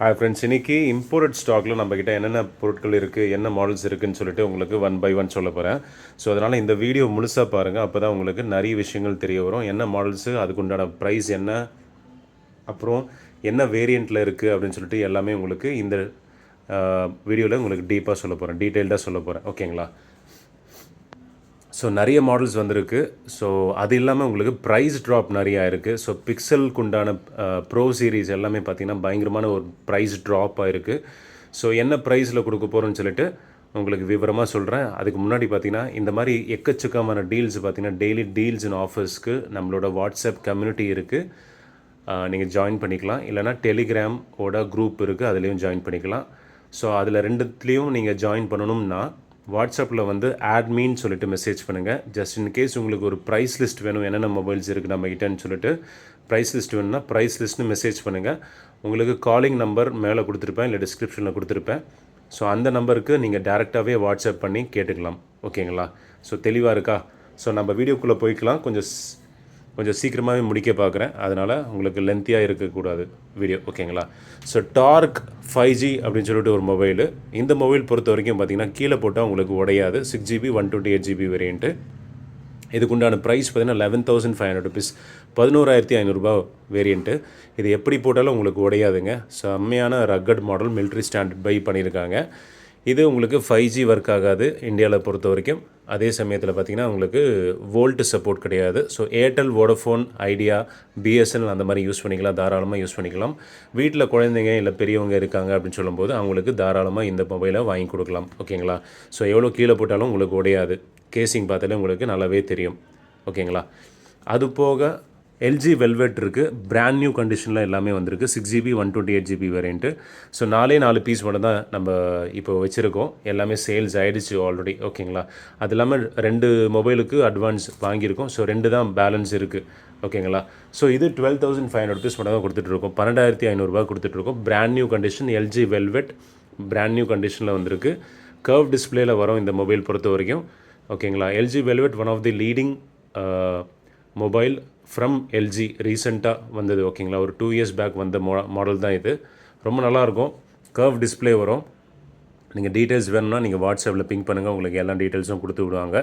Hi friends, இன்றைக்கி import ஸ்டாக்கில் நம்மக்கிட்ட என்னென்ன பொருட்கள் இருக்குது, என்ன மாடல்ஸ் இருக்குதுன்னு சொல்லிட்டு உங்களுக்கு ஒன் பை ஒன் சொல்ல போகிறேன். ஸோ அதனால் இந்த வீடியோ முழுசாக பாருங்கள். அப்போ தான் உங்களுக்கு நிறைய விஷயங்கள் தெரிய வரும். என்ன மாடல்ஸு, அதுக்குண்டான ப்ரைஸ் என்ன, அப்புறம் என்ன வேரியண்ட்டில் இருக்குது அப்படின்னு சொல்லிட்டு எல்லாமே உங்களுக்கு இந்த வீடியோவில் உங்களுக்கு டீப்பாக சொல்ல போகிறேன், டீட்டெயில்டாக சொல்ல போகிறேன். ஓகேங்களா? ஸோ நிறைய மாடல்ஸ் வந்திருக்கு. ஸோ அது இல்லாமல் உங்களுக்கு ப்ரைஸ் ட்ராப் நிறையா இருக்குது. ஸோ பிக்சலுக்கு உண்டான ப்ரோ சீரீஸ் எல்லாமே பார்த்திங்கன்னா பயங்கரமான ஒரு ப்ரைஸ் ட்ராப் ஆகிருக்கு. ஸோ என்ன ப்ரைஸில் கொடுக்க போகிறோன்னு சொல்லிட்டு உங்களுக்கு விவரமாக சொல்கிறேன். அதுக்கு முன்னாடி பார்த்திங்கன்னா இந்த மாதிரி எக்கச்சக்கமான டீல்ஸ் பார்த்திங்கன்னா டெய்லி டீல்ஸ் அண்ட் ஆஃபர்ஸ்க்கு நம்மளோட வாட்ஸ்அப் கம்யூனிட்டி இருக்குது. நீங்கள் ஜாயின் பண்ணிக்கலாம். இல்லைனா டெலிகிராமோட குரூப் இருக்குது, அதுலேயும் ஜாயின் பண்ணிக்கலாம். ஸோ அதில் ரெண்டுத்துலேயும் நீங்கள் ஜாயின் பண்ணணும்னா வாட்ஸ்அப்பில் வந்து ஆட்மின்னு சொல்லிட்டு மெசேஜ் பண்ணுங்கள். ஜஸ்ட் இன் கேஸ் உங்களுக்கு ஒரு ப்ரைஸ் லிஸ்ட் வேணும், என்னென்ன மொபைல்ஸ் இருக்குது நம்மகிட்டன்னு சொல்லிட்டு ப்ரைஸ் லிஸ்ட் வேணும்னா ப்ரைஸ் லிஸ்ட்னு மெசேஜ் பண்ணுங்கள். உங்களுக்கு காலிங் நம்பர் மேலே கொடுத்துருப்பேன், இல்லை டிஸ்கிரிப்ஷனில் கொடுத்துருப்பேன். ஸோ அந்த நம்பருக்கு நீங்கள் டேரெக்டாகவே வாட்ஸ்அப் பண்ணி கேட்டுக்கலாம். ஓகேங்களா? ஸோ தெளிவாக இருக்கா? ஸோ நம்ம வீடியோக்குள்ளே போய்க்கலாம். கொஞ்சம் சீக்கிரமாகவே முடிக்க பார்க்குறேன், அதனால் உங்களுக்கு லென்த்தியாக இருக்கக்கூடாது வீடியோ. ஓகேங்களா? ஸோ டார்க் 5G அப்படின்னு சொல்லிட்டு ஒரு மொபைலு. இந்த மொபைல் பொறுத்த வரைக்கும் பார்த்திங்கன்னா கீழே போட்டால் உங்களுக்கு உடையாது. 6GB 128GB variant. இதுக்குண்டான ப்ரைஸ் பார்த்திங்கன்னா 11,500 ருபீஸ், 11,500 வேரியண்ட்டு. இது எப்படி போட்டாலும் உங்களுக்கு உடையாதுங்க. செம்மையான ரக்கட் மாடல், மிலிட்ரி ஸ்டாண்டர்ட் பை பண்ணியிருக்காங்க. இது உங்களுக்கு 5G ஒர்க் ஆகாது இந்தியாவில் பொறுத்த வரைக்கும். அதே சமயத்தில் பார்த்திங்கன்னா உங்களுக்கு வோல்ட் சப்போர்ட் கிடையாது. So Airtel, Vodafone, idea, BSNL அந்த மாதிரி யூஸ் பண்ணிக்கலாம், தாராளமாக யூஸ் பண்ணிக்கலாம். வீட்டில் குழந்தைங்க இல்லை பெரியவங்க இருக்காங்க அப்படின்னு சொல்லும்போது அவங்களுக்கு தாராளமாக இந்த மொபைலை வாங்கி கொடுக்கலாம். ஓகேங்களா? ஸோ எவ்வளோ கீழே போட்டாலும் உங்களுக்கு உடையாது. கேசிங் பார்த்தாலே உங்களுக்கு நல்லாவே தெரியும். ஓகேங்களா? அது போக எல்ஜி வெல்வெட் இருக்குது. பிராண்ட் நியூ கண்டிஷனில் எல்லாமே வந்திருக்கு. 6GB 128GB variant. So 4 piece மட்டும் தான் நம்ம இப்போ வச்சுருக்கோம். எல்லாமே சேல்ஸ் ஆகிடுச்சு ஆல்ரெடி. ஓகேங்களா? அது இல்லாமல் 2 மொபைலுக்கு அட்வான்ஸ் வாங்கியிருக்கோம். ஸோ 2 தான் பேலன்ஸ் இருக்குது. ஓகேங்களா? ஸோ இது 12,500 ருபீஸ் மட்டும் தான் கொடுத்துட்ருக்கோம். 12,500 கொடுத்துட்ருக்கோம். Brand new condition LG velvet brand new கண்டிஷனில் வந்திருக்கு. கர்வ் டிஸ்பிளேயில் வரும் இந்த மொபைல் பொறுத்த வரைக்கும். ஓகேங்களா? LG velvet one of the leading mobile from LG. ரீசெண்டாக வந்தது. ஓகேங்களா? ஒரு 2 இயர்ஸ் பேக் வந்த மாடல் தான் இது. ரொம்ப நல்லாயிருக்கும். கர்வ் டிஸ்பிளே வரும். நீங்கள் டீட்டெயில்ஸ் வேணும்னா நீங்கள் வாட்ஸ்அப்பில் பிங்க் பண்ணுங்கள், உங்களுக்கு எல்லா டீட்டெயில்ஸும் கொடுத்து விடுவாங்க.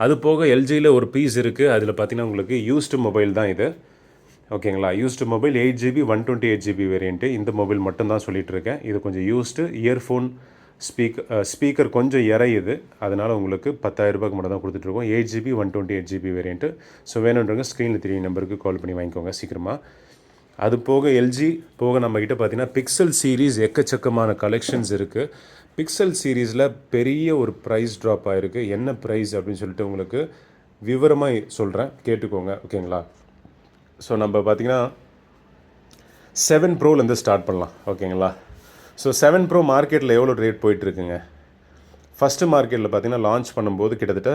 அது போக எல்ஜியில் ஒரு பீஸ் இருக்குது. அதில் பார்த்திங்கன்னா உங்களுக்கு யூஸ்டு மொபைல் தான் இது. ஓகேங்களா? Used mobile 8GB 128GB variant. இந்த மொபைல் மட்டும்தான் சொல்லிகிட்ருக்கேன். இது கொஞ்சம் யூஸ்டு. இயர்ஃபோன், ஸ்பீக்கர் கொஞ்சம் இறையுது. அதனால் உங்களுக்கு 10,000 மட்டும் தான் கொடுத்துட்ருக்கோம். 8GB 128GB variant. ஸோ வேணுன்றவங்க ஸ்க்ரீனில் 3 நம்பருக்கு கால் பண்ணி வாங்கிக்கோங்க சீக்கிரமாக. அது போக எல்ஜி போக நம்மக்கிட்ட பார்த்திங்கன்னா பிக்சல் சீரீஸ் எக்கச்சக்கமான கலெக்ஷன்ஸ் இருக்குது. பிக்சல் சீரீஸில் பெரிய ஒரு ப்ரைஸ் ட்ராப் ஆகிருக்கு. என்ன ப்ரைஸ் அப்படின்னு சொல்லிட்டு உங்களுக்கு விவரமாக சொல்கிறேன், கேட்டுக்கோங்க. ஓகேங்களா? ஸோ நம்ம பார்த்திங்கன்னா 7 ப்ரோலேருந்து ஸ்டார்ட் பண்ணலாம். ஓகேங்களா? ஸோ 7 ப்ரோ மார்க்கெட்டில் எவ்வளோ ரேட் போயிட்டுருக்குங்க? ஃபஸ்ட்டு மார்க்கெட்டில் பார்த்திங்கன்னா லான்ச் பண்ணும்போது கிட்டத்தட்ட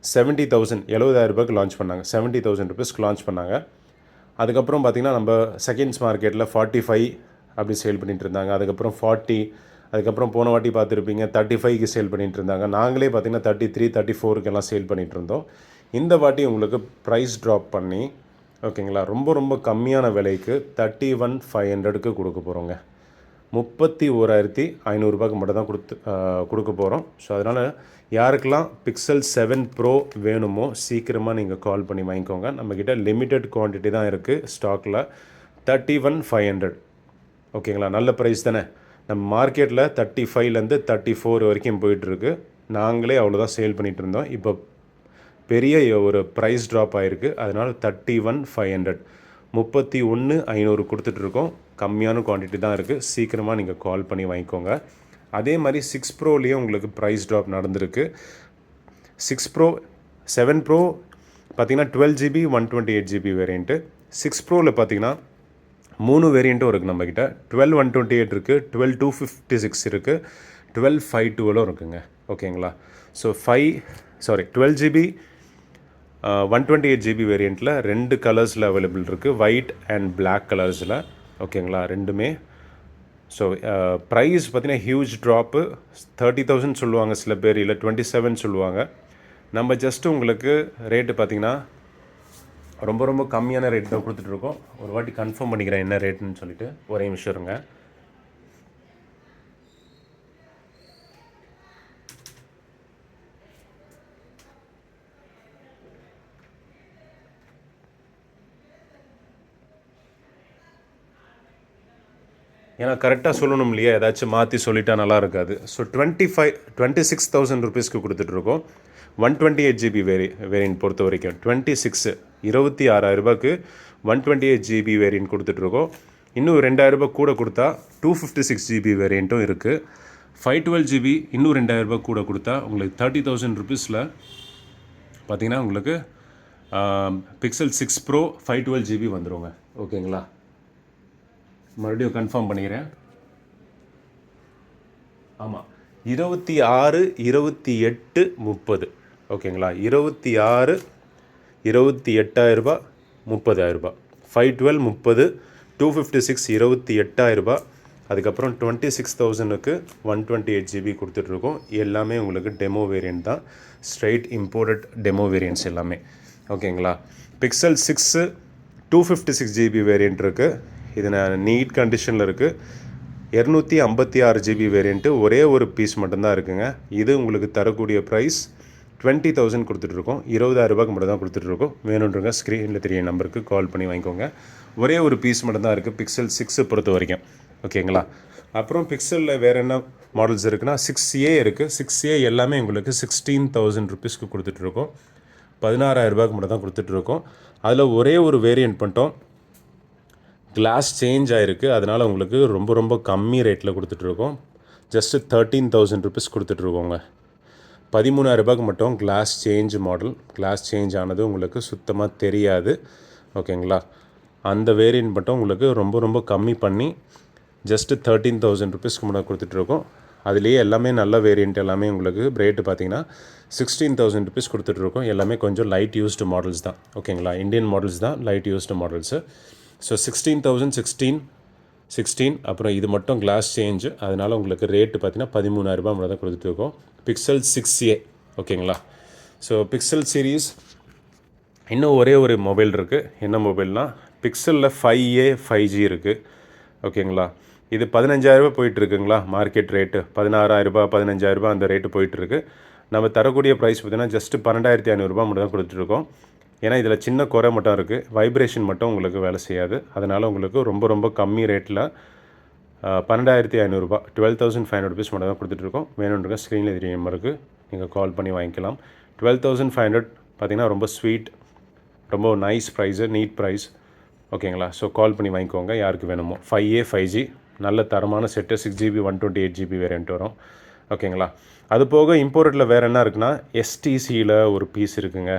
70,000 70,000 லான்ச் பண்ணாங்க. 70,000 ருபீஸ்க்கு லான்ச் பண்ணாங்க. அதுக்கப்புறம் பார்த்திங்கன்னா நம்ம செகண்ட்ஸ் மார்க்கெட்டில் 45 அப்படி சேல் பண்ணிகிட்டு இருந்தாங்க. அதுக்கப்புறம் 40, அதுக்கப்புறம் போன வாட்டி பார்த்துருப்பீங்க 35க்கு சேல் பண்ணிகிட்டு இருந்தாங்க. நாங்களே பார்த்திங்கன்னா 33, 34க்கெல்லாம் சேல் பண்ணிகிட்டு இருந்தோம். இந்த வாட்டி உங்களுக்கு ப்ரைஸ் ட்ராப் பண்ணி, ஓகேங்களா, ரொம்ப கம்மியான விலைக்கு 31,500க்கு கொடுக்க போகிறோங்க. 31,500 மட்டும் தான் கொடுக்க போகிறோம். ஸோ அதனால் யாருக்கெல்லாம் பிக்சல் 7 ப்ரோ வேணுமோ சீக்கிரமாக நீங்கள் கால் பண்ணி வாங்கிக்கோங்க. நம்மக்கிட்ட லிமிட்டட் குவான்டிட்டி தான் இருக்குது ஸ்டாக்கில். 31,500. ஓகேங்களா? நல்ல ப்ரைஸ் தானே. நம்ம மார்க்கெட்டில் 35லேருந்து 34 வரைக்கும் போயிட்டுருக்கு. நாங்களே அவ்வளோதான் சேல் பண்ணிகிட்டு இருந்தோம். இப்போ பெரிய ஒரு ப்ரைஸ் ட்ராப் ஆகிருக்கு. அதனால் 31,500 31,500 கொடுத்துட்ருக்கோம். கம்மியான குவான்டிட்டி தான் இருக்குது. சீக்கிரமாக நீங்கள் கால் பண்ணி வாங்கிக்கோங்க. அதே மாதிரி 6 ப்ரோலேயும் உங்களுக்கு ப்ரைஸ் ட்ராப் நடந்திருக்கு. 6 ப்ரோ 7 ப்ரோ பார்த்திங்கன்னா 12GB 128GB வேரியண்ட்டு. 6 ப்ரோவில் பார்த்திங்கன்னா 3 வேரியண்ட்டும் இருக்குது நம்மக்கிட்ட. 12/128 இருக்குது, 12/256 இருக்குது, 12/512 இருக்குங்க. ஓகேங்களா? ஸோ 12GB 128GB வேரியண்ட்டில் 2 கலர்ஸில் அவைலபிள் இருக்குது. ஒயிட் அண்ட் பிளாக் கலர்ஸில். ஓகேங்களா? ரெண்டுமே. ஸோ ப்ரைஸ் பார்த்திங்கன்னா ஹியூஜ் ட்ராப்பு. 30,000 சொல்லுவாங்க சில பேர், இல்லை 27 சொல்லுவாங்க. நம்ம ஜஸ்ட்டு உங்களுக்கு ரேட்டு பார்த்திங்கன்னா ரொம்ப கம்மியான ரேட் தான் கொடுத்துட்ருக்கோம். ஒரு வாட்டி கன்ஃபார்ம் பண்ணிக்கிறேன் என்ன ரேட்டுன்னு சொல்லிவிட்டு. ஒரே நிமிஷம் இருங்க. ஏன்னா கரெக்டாக சொல்லணும் இல்லையா, ஏதாச்சும் மாற்றி சொல்லிட்டா நல்லா இருக்காது. ஸோ 26,000 ருபீஸ்க்கு கொடுத்துட்ருக்கோம். 128 GB வேரியன்ட் பொறுத்த வரைக்கும் 26,000 128 GB வேரியன்ட் கொடுத்துட்ருக்கோம். இன்னும் 2,000 கூட கொடுத்தா 256 GB வேரியண்ட்டும் இருக்குது. 512 GB இன்னும் 2,000 கூட கொடுத்தா உங்களுக்கு 30,000 ருபீஸில் பார்த்தீங்கன்னா உங்களுக்கு Pixel 6 Pro 512 GB வந்துடுங்க. ஓகேங்களா, மறுபடியும் கன்ஃபார்ம் பண்ணிக்கிறேன். ஆமாம், 26, 28, 30. ஓகேங்களா, 26, 28,000 30,000. 512 30, 256 28,000. அதுக்கப்புறம் 26,000க்கு 128 GB கொடுத்துட்ருக்கோம். எல்லாமே உங்களுக்கு டெமோ வேரியன்ட் தான், ஸ்ட்ரைட் இம்போர்ட்டட் டெமோ வேரியன்ட்ஸ் எல்லாமே. ஓகேங்களா, Pixel 6 256 GB வேரியன்ட் இருக்குது. இது நீட் கண்டிஷனில் இருக்குது. 256 GB வேரியண்ட்டு ஒரே ஒரு பீஸ் மட்டும்தான் இருக்குங்க. இது உங்களுக்கு தரக்கூடிய ப்ரைஸ் 20,000 கொடுத்துட்ருக்கோம். 20,000 மட்டும் தான் கொடுத்துட்ருக்கோம். வேணுன்றங்க ஸ்க்ரீனில் தெரிய நம்பருக்கு கால் பண்ணி வாங்கிக்கோங்க. ஒரே ஒரு பீஸ் மட்டும்தான் இருக்குது Pixel 6 பொறுத்த வரைக்கும். ஓகேங்களா, அப்புறம் பிக்சலில் வேறு என்ன மாடல்ஸ் இருக்குன்னா 6A இருக்குது. 6A எல்லாமே உங்களுக்கு 16,000 ருபீஸ்க்கு கொடுத்துட்ருக்கோம். 16,000 மட்டும் தான் கொடுத்துட்ருக்கோம். அதில் ஒரே ஒரு வேரியண்ட் பண்ணிட்டோம், கிளாஸ் சேஞ்ச் ஆகிருக்கு. அதனால் உங்களுக்கு ரொம்ப ரொம்ப கம்மி ரேட்டில் கொடுத்துட்ருக்கோம். ஜஸ்ட்டு 13,000 ருபீஸ் கொடுத்துட்ருக்கோங்க. 13,000 மட்டும் glass change model. Glass change ஆனது உங்களுக்கு சுத்தமாக தெரியாது. ஓகேங்களா, அந்த வேரியண்ட் மட்டும் உங்களுக்கு ரொம்ப ரொம்ப கம்மி பண்ணி ஜஸ்ட்டு 13,000 ருபீஸ்க்கு முன்னாடி கொடுத்துட்ருக்கோம். அதுலேயே எல்லாமே நல்ல வேரியண்ட் எல்லாமே உங்களுக்கு ரேட்டு பார்த்தீங்கன்னா 16,000 ருபீஸ் கொடுத்துட்ருக்கோம். எல்லாமே கொஞ்சம் லைட் யூஸ்டு மாடல்ஸ் தான். ஓகேங்களா, இந்தியன் மாடல்ஸ் தான், லைட் யூஸ்டு மாடல்ஸு. ஸோ 16,000 16 அப்புறம் இது மட்டும் கிளாஸ் சேஞ்சு. அதனால் உங்களுக்கு ரேட்டு பார்த்தீங்கன்னா 13,000 மட்டும் தான் கொடுத்துட்ருக்கோம். Pixel 6A. ஓகேங்களா, ஸோ பிக்சல் சீரீஸ் இன்னும் ஒரே ஒரு மொபைல் இருக்குது. என்ன மொபைல்னால் பிக்சலில் 5A 5G இருக்குது. ஓகேங்களா, இது 15,000 போயிட்டுருக்குங்களா மார்க்கெட் ரேட்டு. 16,000 15,000 அந்த ரேட்டு போயிட்டுருக்கு. நம்ம தரக்கூடிய ப்ரைஸ் பார்த்திங்கன்னா ஜஸ்ட்டு 12,500 மட்டும் தான் கொடுத்துட்ருக்கோம். ஏன்னா இதில் சின்ன குறை மட்டும் இருக்குது, வைப்ரேஷன் மட்டும் உங்களுக்கு வேலை செய்யாது. அதனால் உங்களுக்கு ரொம்ப ரொம்ப கம்மி ரேட்டில் 12,500 12,500 ருபீஸ் மட்டும் தான் கொடுத்துட்ருக்கோம். வேணுன்றங்க ஸ்க்ரீனில் தெரிய நம்பருக்கு நீங்கள் கால் பண்ணி வாங்கிக்கலாம். 12,500 பார்த்திங்கன்னா ரொம்ப ஸ்வீட், ரொம்ப நைஸ் ப்ரைஸு, நீட் ப்ரைஸ். ஓகேங்களா, ஸோ கால் பண்ணி வாங்கிக்கோங்க யாருக்கு வேணுமோ. 5A 5G நல்ல தரமான செட்டு. 6GB 128GB வேரியண்ட் வரும். ஓகேங்களா, அது போக இம்போர்ட்டில் வேறு என்ன இருக்குன்னா STCயில் ஒரு பீஸ் இருக்குங்க.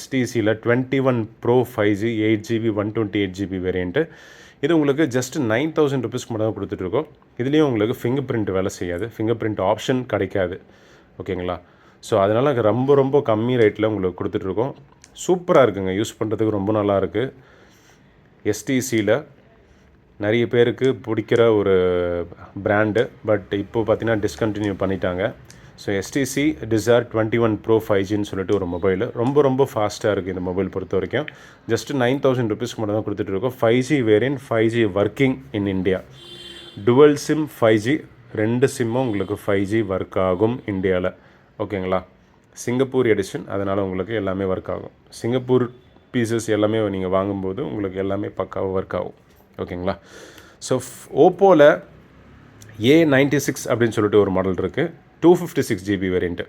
STCயில் 21 Pro 5G 8GB 128GB variant. இது உங்களுக்கு ஜஸ்ட்டு 9,000 ருபீஸ்க்கு மட்டும் தான் கொடுத்துட்ருக்கோம். இதுலேயும் உங்களுக்கு ஃபிங்கர் பிரிண்ட் வேலை செய்யாது, ஃபிங்கர் பிரிண்ட் ஆப்ஷன் கிடைக்காது. ஓகேங்களா, ஸோ அதனால் ரொம்ப ரொம்ப கம்மி ரேட்டில் உங்களுக்கு கொடுத்துட்ருக்கோம். சூப்பராக இருக்குங்க, யூஸ் பண்ணுறதுக்கு ரொம்ப நல்லாயிருக்கு. STCயில் நிறைய பேருக்கு பிடிக்கிற ஒரு பிராண்டு, பட் இப்போது பார்த்தீங்கன்னா டிஸ்கண்டினியூ பண்ணிட்டாங்க. ஸோ STC Dzire 21 Pro 5Gன்னு சொல்லிட்டு ஒரு மொபைல் ரொம்ப ரொம்ப ஃபாஸ்ட்டாக இருக்குது. இந்த மொபைல் பொறுத்த வரைக்கும் ஜஸ்ட்டு 9,000 ருபீஸ்க்கு மட்டும் தான் கொடுத்துட்ருக்கோம். 5G variant, 5G working in India. Dual sim 5G, 2 சிம்மும் உங்களுக்கு 5G ஒர்க் ஆகும் இந்தியாவில். ஓகேங்களா, சிங்கப்பூர் எடிஷன், அதனால் உங்களுக்கு எல்லாமே ஒர்க் ஆகும். சிங்கப்பூர் பீசஸ் எல்லாமே நீங்கள் வாங்கும்போது உங்களுக்கு எல்லாமே பக்காவாக ஒர்க் ஆகும். ஓகேங்களா, ஸோ ஓப்போவில் A96 அப்படின்னு சொல்லிட்டு ஒரு மாடல் இருக்குது. 256GB variant,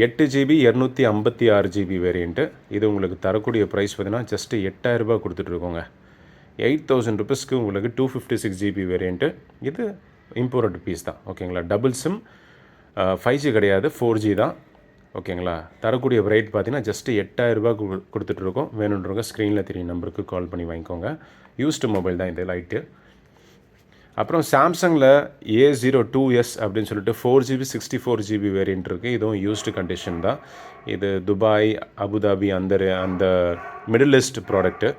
8GB 256GB variant. இது உங்களுக்கு தரக்கூடிய ப்ரைஸ் பார்த்தீங்கன்னா ஜஸ்ட்டு 8,000 கொடுத்துட்ருக்கோங்க. 8,000 ருபீஸ்க்கு உங்களுக்கு 256GB வேரியண்ட்டு. இது இம்போர்ட் பீஸ் தான். ஓகேங்களா, டபுள் சிம், 5G கிடையாது, 4G தான். ஓகேங்களா, தரக்கூடிய ரேட் பார்த்தீங்கன்னா ஜஸ்ட்டு 8,000 கொடுத்துட்ருக்கோம். வேணுன்றவங்க ஸ்க்ரீனில் தெரியும் நம்பருக்கு கால் பண்ணி வாங்கிக்கோங்க. யூஸ்டு மொபைல் தான் இது, லைட்டு. அப்புறம் சாம்சங்கில் A02s அப்படின்னு சொல்லிட்டு 4GB 64GB வேரியண்ட் இருக்குது. இதுவும் யூஸ்டு கண்டிஷன் தான். இது துபாய், அபுதாபி அந்த மிடில் ஈஸ்ட் ப்ராடக்ட்டு.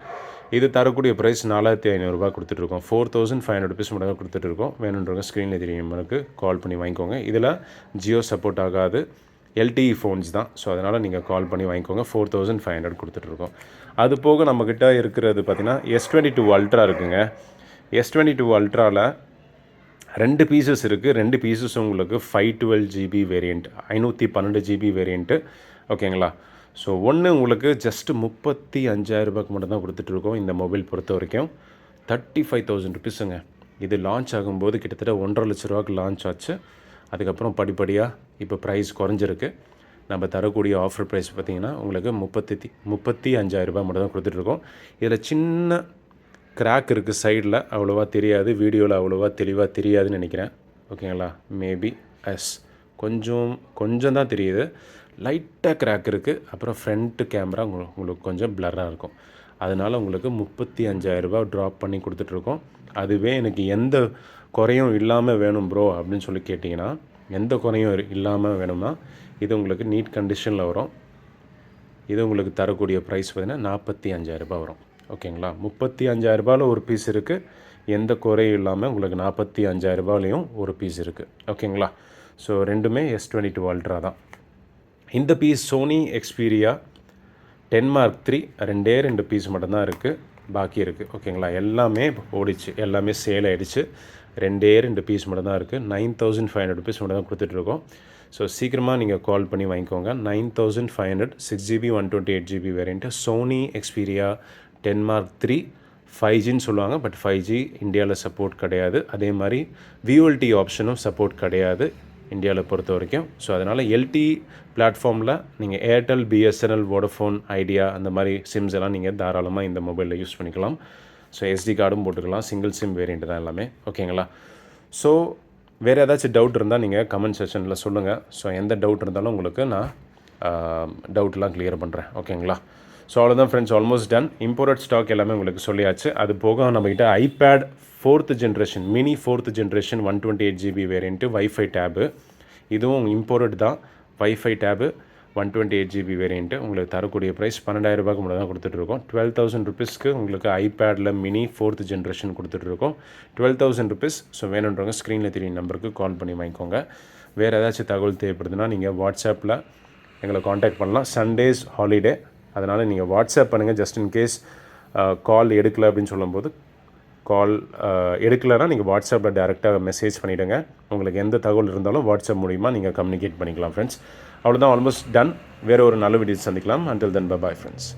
இது தரக்கூடிய ப்ரைஸ் 4,500 கொடுத்துட்ருக்கோம். 4,500 ருபீஸ் மட்டும் தான் கொடுத்துட்ருக்கோம். வேணுன்றவங்க ஸ்க்ரீனில் தெரியும் எனக்கு கால் பண்ணி வாங்கிக்கோங்க. இதில் ஜியோ சப்போர்ட் ஆகாது, LTE ஃபோன்ஸ் தான். ஸோ அதனால் நீங்கள் கால் பண்ணி வாங்கிக்கோங்க. 4,500 கொடுத்துட்ருக்கோம். அது போக நம்மக்கிட்ட இருக்கிறது பார்த்திங்கன்னா S22 Ultra இருக்குங்க. S22 Ultraவில் 2 பீசஸ் இருக்குது. 2 பீசஸ் உங்களுக்கு 512GB வேரியண்ட், 512GB வேரியண்ட்டு. ஓகேங்களா, ஸோ ஒன்று உங்களுக்கு ஜஸ்ட்டு 35,000 மட்டும் தான் கொடுத்துட்ருக்கோம். இந்த மொபைல் பொறுத்த வரைக்கும் 35,000 ருபீஸுங்க. இது லான்ச் ஆகும்போது கிட்டத்தட்ட 1.5 லட்ச ரூபாய்க்கு லான்ச் ஆச்சு. அதுக்கப்புறம் படிப்படியாக இப்போ ப்ரைஸ் குறைஞ்சிருக்கு. நம்ம தரக்கூடிய ஆஃபர் ப்ரைஸ் பார்த்திங்கன்னா உங்களுக்கு 35,000 ரூபாய் மட்டும் தான் கொடுத்துட்ருக்கோம். இதில் சின்ன கிராக் இருக்குது சைடில், அவ்வளோவா தெரியாது, வீடியோவில் அவ்வளோவா தெளிவாக தெரியாதுன்னு நினைக்கிறேன். ஓகேங்களா? மேபி கொஞ்சம் தான் தெரியுது. லைட்டாக கிராக் இருக்குது. அப்புறம் ஃப்ரண்ட்டு கேமரா உங்களுக்கு கொஞ்சம் பிளராக இருக்கும். அதனால் உங்களுக்கு 35,000 ரூபாய் ட்ராப் பண்ணி கொடுத்துட்ருக்கோம். அதுவே எனக்கு எந்த குறையும் இல்லாமல் வேணும் ப்ரோ அப்படின்னு சொல்லி கேட்டிங்கன்னா, எந்த குறையும் இல்லாமல் வேணும்னா இது உங்களுக்கு நீட் கண்டிஷனில் வரும். இது உங்களுக்கு தரக்கூடிய ப்ரைஸ் பார்த்திங்கன்னா 45,000 ரூபாய் வரும். ஓகேங்களா? 35,000 ரூபாயில் ஒரு பீஸ் இருக்குது. எந்த குறையும் இல்லாமல் உங்களுக்கு 45,000 ரூபாயிலையும் ஒரு பீஸ் இருக்குது. ஓகேங்களா? ஸோ ரெண்டுமே S22 அல்ட்ரா தான். இந்த piece Sony Xperia 10 Mark III 2 piece மட்டும்தான் இருக்குது, பாக்கி இருக்குது. ஓகேங்களா? எல்லாமே ஓடிச்சு, எல்லாமே சேல் ஆகிடுச்சு. 2 பீஸ் மட்டும்தான் இருக்குது. 9,500 ருபீஸ் மட்டும் தான் கொடுத்துட்ருக்கோம். ஸோ சீக்கிரமாக நீங்கள் கால் பண்ணி வாங்கிக்கோங்க. 9,500 6GB 128GB variant Sony Xperia 10 Mark III 5Gன்னு சொல்லுவாங்க. பட் 5G இந்தியாவில் சப்போர்ட் கிடையாது. அதே மாதிரி VoLTE ஆப்ஷனும் சப்போர்ட் கிடையாது இந்தியாவில் பொறுத்த வரைக்கும். ஸோ அதனால் LTE பிளாட்ஃபார்மில் நீங்கள் ஏர்டெல், BSNL, வோடஃபோன், ஐடியா அந்த மாதிரி சிம்ஸ் எல்லாம் நீங்கள் தாராளமாக இந்த மொபைலில் யூஸ் பண்ணிக்கலாம். ஸோ SD கார்டும் போட்டுக்கலாம். சிங்கிள் சிம் வேரியண்ட் தான் எல்லாமே. ஓகேங்களா? ஸோ வேறு ஏதாச்சும் டவுட் இருந்தால் நீங்கள் கமெண்ட் செக்ஷனில் சொல்லுங்கள். ஸோ எந்த டவுட் இருந்தாலும் உங்களுக்கு நான் டவுட்லாம் கிளியர் பண்ணுறேன். ஓகேங்களா? ஸோ அவ்வளோதான் friends, almost done. Imported stock எல்லாமே உங்களுக்கு சொல்லியாச்சு. அது போக நம்மகிட்ட iPad 4th generation mini 4th generation 128GB variant wifi tab, இதுவும் இம்போர்ட்டட் தான். வைஃபை டேபு 128GB வேரியண்ட்டு உங்களுக்கு தரக்கூடிய ப்ரைஸ் 12,000 ரூபாய்க்கு மட்டும் தான் கொடுத்துட்ருக்கோம். 12,000 ருபீஸ்க்கு உங்களுக்கு ஐபேடில் மினி 4th ஜென்ரேஷன் கொடுத்துட்ருக்கோம். 12,000 ருபீஸ். ஸோ வேணுன்றவங்க ஸ்க்ரீனில் தெரியும் நம்பருக்கு கால் பண்ணி வாங்கிக்கோங்க. வேறு ஏதாச்சும் தகவல் தேவைப்படுதுன்னா நீங்கள் வாட்ஸ்அப்பில் எங்களை காண்டாக்ட் பண்ணலாம். சண்டேஸ் ஹாலிடே, அதனால் நீங்கள் வாட்ஸ்அப் பண்ணுங்கள். ஜஸ்ட் இன் கேஸ் கால் எடுக்கலை அப்படின்னு சொல்லும்போது, கால் எடுக்கலைன்னா நீங்கள் வாட்ஸ்அப்பில் டேரெக்டாக மெசேஜ் பண்ணிவிடுங்க. உங்களுக்கு எந்த தகவல் இருந்தாலும் வாட்ஸ்அப் மூலிமா நீங்கள் கம்யூனிகேட் பண்ணிக்கலாம் ஃப்ரெண்ட்ஸ். அவ்வளோதான், ஆல்மோஸ்ட் டன். வேறு ஒரு நல்ல வீடியோ சந்திக்கலாம். Until then bye friends.